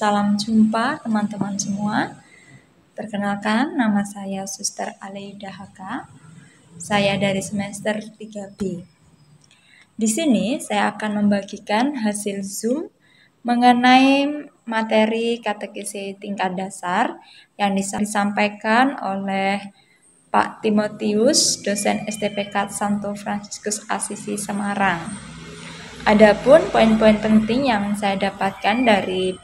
Salam jumpa teman-teman semua. Perkenalkan, nama saya Suster Aleida Haka. Saya dari semester 3B. Di sini saya akan membagikan hasil Zoom mengenai materi katekesi tingkat dasar yang disampaikan oleh Pak Timotius, dosen STPK Santo Fransiskus Assisi Semarang. Adapun poin-poin penting yang saya dapatkan dari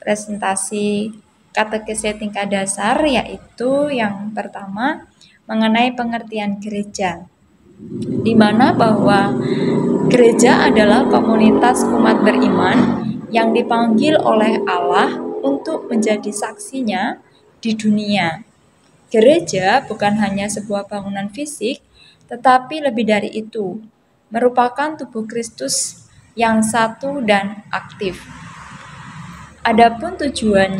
presentasi katekesi tingkat dasar yaitu yang pertama mengenai pengertian gereja, di mana bahwa gereja adalah komunitas umat beriman yang dipanggil oleh Allah untuk menjadi saksinya di dunia. Gereja bukan hanya sebuah bangunan fisik, tetapi lebih dari itu, merupakan tubuh Kristus yang satu dan aktif. Adapun tujuan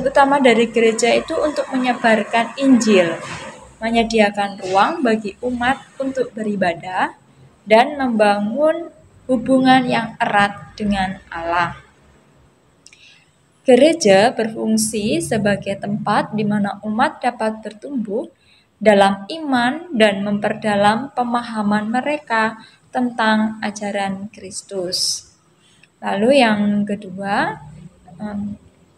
utama dari gereja itu untuk menyebarkan Injil, menyediakan ruang bagi umat untuk beribadah, dan membangun hubungan yang erat dengan Allah. Gereja berfungsi sebagai tempat di mana umat dapat bertumbuh dalam iman dan memperdalam pemahaman mereka tentang ajaran Kristus. Lalu yang kedua,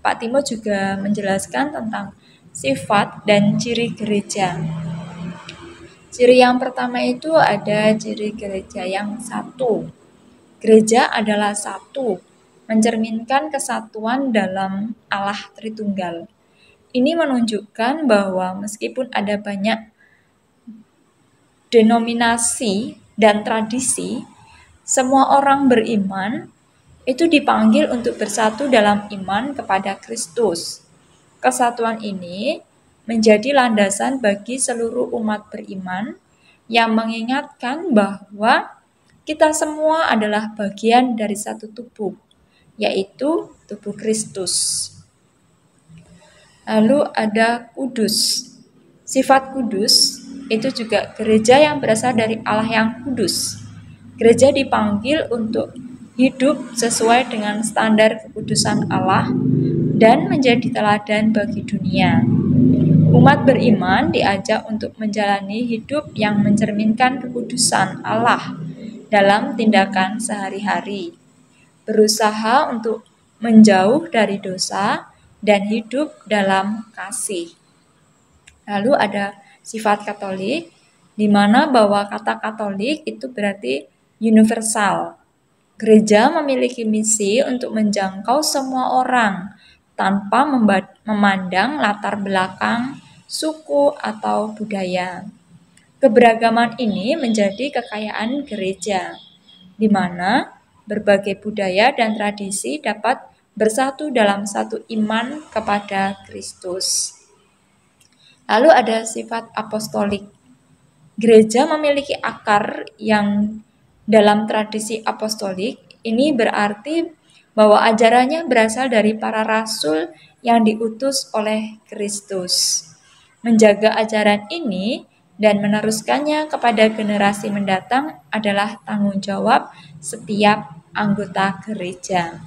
Pak Timo juga menjelaskan tentang sifat dan ciri gereja. Ciri yang pertama itu ada ciri gereja yang satu. Gereja adalah satu, mencerminkan kesatuan dalam Allah Tritunggal. Ini menunjukkan bahwa meskipun ada banyak denominasi dan tradisi, semua orang beriman itu dipanggil untuk bersatu dalam iman kepada Kristus. Kesatuan ini menjadi landasan bagi seluruh umat beriman yang mengingatkan bahwa kita semua adalah bagian dari satu tubuh, yaitu tubuh Kristus. Lalu ada kudus. Sifat kudus itu juga gereja yang berasal dari Allah yang kudus. Gereja dipanggil untuk hidup sesuai dengan standar kekudusan Allah dan menjadi teladan bagi dunia. Umat beriman diajak untuk menjalani hidup yang mencerminkan kekudusan Allah dalam tindakan sehari-hari, berusaha untuk menjauh dari dosa dan hidup dalam kasih. Lalu ada sifat Katolik, di mana bahwa kata Katolik itu berarti universal. Gereja memiliki misi untuk menjangkau semua orang tanpa memandang latar belakang, suku, atau budaya. Keberagaman ini menjadi kekayaan gereja, di mana berbagai budaya dan tradisi dapat bersatu dalam satu iman kepada Kristus. Lalu ada sifat apostolik. Gereja memiliki akar yang dalam tradisi apostolik. Ini berarti bahwa ajarannya berasal dari para rasul yang diutus oleh Kristus. Menjaga ajaran ini dan meneruskannya kepada generasi mendatang adalah tanggung jawab setiap anggota gereja.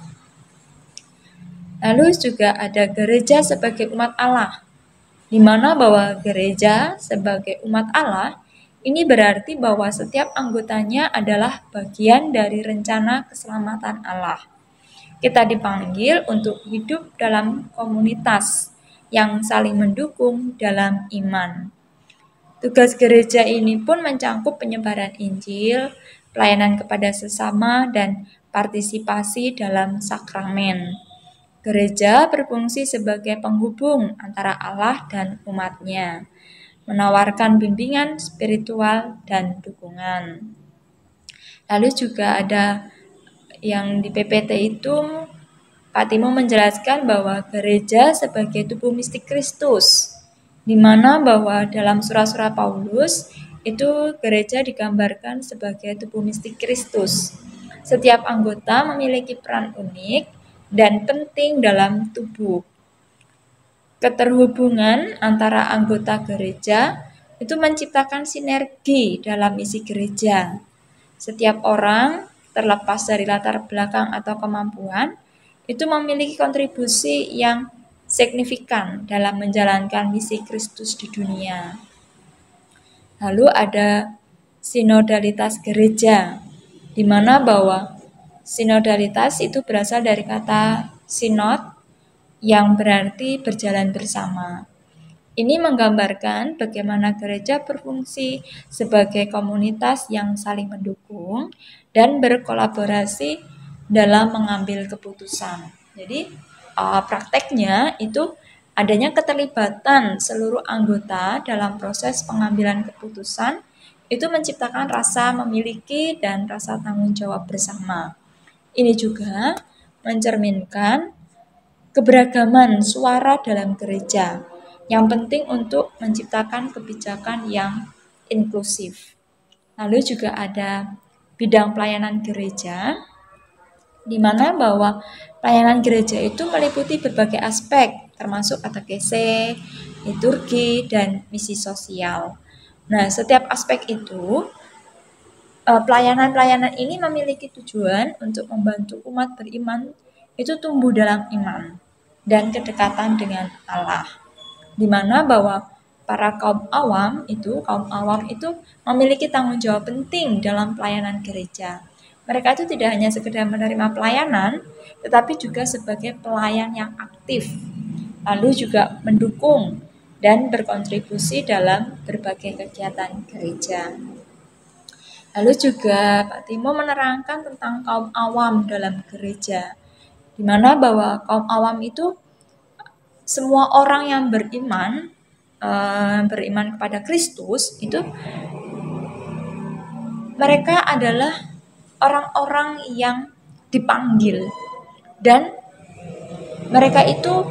Lalu juga ada gereja sebagai umat Allah, di mana bahwa gereja sebagai umat Allah ini berarti bahwa setiap anggotanya adalah bagian dari rencana keselamatan Allah. Kita dipanggil untuk hidup dalam komunitas yang saling mendukung dalam iman. Tugas gereja ini pun mencakup penyebaran Injil, pelayanan kepada sesama, dan partisipasi dalam sakramen. Gereja berfungsi sebagai penghubung antara Allah dan umatnya, menawarkan bimbingan spiritual dan dukungan. Lalu juga ada yang di PPT itu, Pak Timo menjelaskan bahwa gereja sebagai tubuh mistik Kristus, di mana bahwa dalam surat-surat Paulus itu gereja digambarkan sebagai tubuh mistik Kristus. Setiap anggota memiliki peran unik dan penting dalam tubuh. Keterhubungan antara anggota gereja itu menciptakan sinergi dalam misi gereja. Setiap orang, terlepas dari latar belakang atau kemampuan, itu memiliki kontribusi yang signifikan dalam menjalankan misi Kristus di dunia. Lalu ada sinodalitas gereja, di mana bahwa sinodalitas itu berasal dari kata sinod yang berarti berjalan bersama. Ini menggambarkan bagaimana gereja berfungsi sebagai komunitas yang saling mendukung dan berkolaborasi dalam mengambil keputusan. Jadi prakteknya itu adanya keterlibatan seluruh anggota dalam proses pengambilan keputusan itu menciptakan rasa memiliki dan rasa tanggung jawab bersama. Ini juga mencerminkan keberagaman suara dalam gereja yang penting untuk menciptakan kebijakan yang inklusif. Lalu juga ada bidang pelayanan gereja, di mana bahwa pelayanan gereja itu meliputi berbagai aspek, termasuk katekese, liturgi, dan misi sosial. Nah, setiap aspek itu, pelayanan-pelayanan ini memiliki tujuan untuk membantu umat beriman itu tumbuh dalam iman dan kedekatan dengan Allah. Di mana bahwa para kaum awam itu memiliki tanggung jawab penting dalam pelayanan gereja. Mereka itu tidak hanya sekedar menerima pelayanan, tetapi juga sebagai pelayan yang aktif, lalu juga mendukung dan berkontribusi dalam berbagai kegiatan gereja. Lalu juga Pak Timo menerangkan tentang kaum awam dalam gereja, di mana bahwa kaum awam itu semua orang yang beriman kepada Kristus itu mereka adalah orang-orang yang dipanggil, dan mereka itu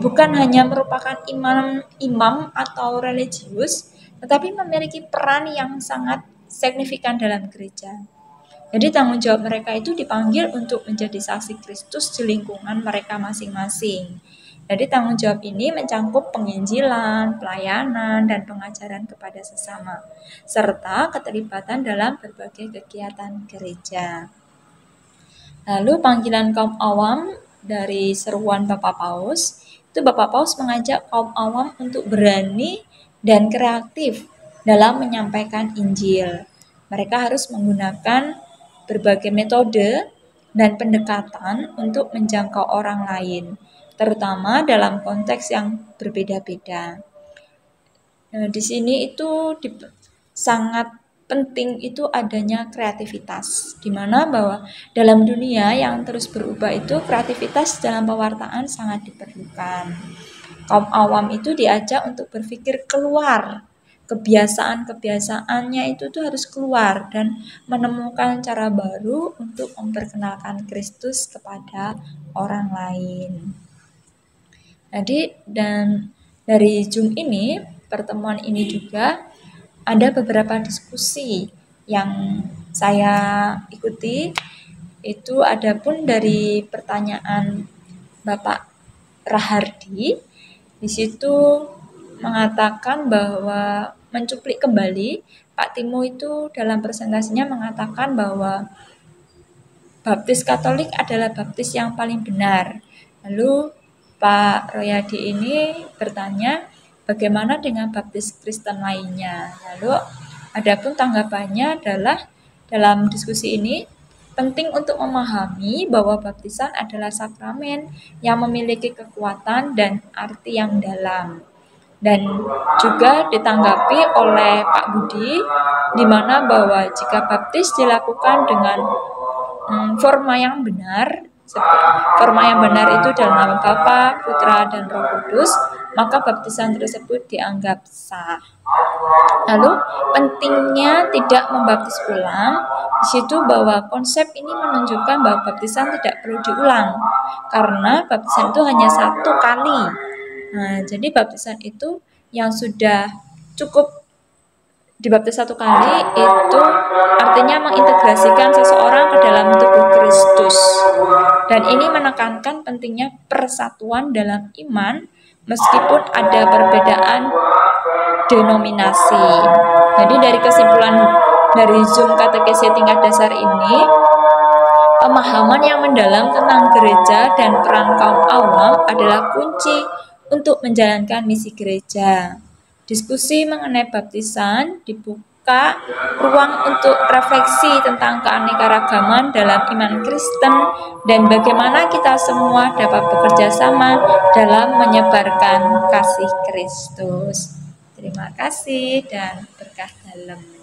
bukan hanya merupakan imam atau religius, tetapi memiliki peran yang sangat signifikan dalam gereja. Jadi tanggung jawab mereka itu dipanggil untuk menjadi saksi Kristus di lingkungan mereka masing-masing. Jadi tanggung jawab ini mencakup penginjilan, pelayanan, dan pengajaran kepada sesama, serta keterlibatan dalam berbagai kegiatan gereja. Lalu panggilan kaum awam dari seruan Bapak Paus, itu Bapak Paus mengajak kaum awam untuk berani dan kreatif dalam menyampaikan Injil. Mereka harus menggunakan berbagai metode dan pendekatan untuk menjangkau orang lain, terutama dalam konteks yang berbeda-beda. Nah, di sini itu sangat penting itu adanya kreativitas, di mana bahwa dalam dunia yang terus berubah itu kreativitas dalam pewartaan sangat diperlukan. Kaum awam itu diajak untuk berpikir keluar, kebiasaan-kebiasaannya itu tuh harus keluar dan menemukan cara baru untuk memperkenalkan Kristus kepada orang lain. Jadi dan dari Zoom ini, pertemuan ini juga ada beberapa diskusi yang saya ikuti. Itu ada pun dari pertanyaan Bapak Rahardi, di situ mengatakan bahwa mencuplik kembali Pak Timo itu dalam presentasinya mengatakan bahwa baptis Katolik adalah baptis yang paling benar. Lalu Pak Royadi ini bertanya bagaimana dengan baptis Kristen lainnya. Lalu adapun tanggapannya adalah dalam diskusi ini penting untuk memahami bahwa baptisan adalah sakramen yang memiliki kekuatan dan arti yang dalam. Dan juga ditanggapi oleh Pak Budi, di mana bahwa jika baptis dilakukan dengan forma yang benar, forma yang benar itu dalam nama Bapa, Putra, dan Roh Kudus, maka baptisan tersebut dianggap sah. Lalu pentingnya tidak membaptis ulang, di situ bahwa konsep ini menunjukkan bahwa baptisan tidak perlu diulang, karena baptisan itu hanya satu kali. Nah, jadi baptisan itu yang sudah cukup dibaptis satu kali itu artinya mengintegrasikan seseorang ke dalam tubuh Kristus. Dan ini menekankan pentingnya persatuan dalam iman meskipun ada perbedaan denominasi. Jadi dari kesimpulan dari Zoom katekese tingkat dasar ini, Pemahaman yang mendalam tentang gereja dan peran kaum awam adalah kunci untuk menjalankan misi gereja. Diskusi mengenai baptisan dibuka ruang untuk refleksi tentang keanekaragaman dalam iman Kristen dan bagaimana kita semua dapat bekerja sama dalam menyebarkan kasih Kristus. Terima kasih dan berkah dalam.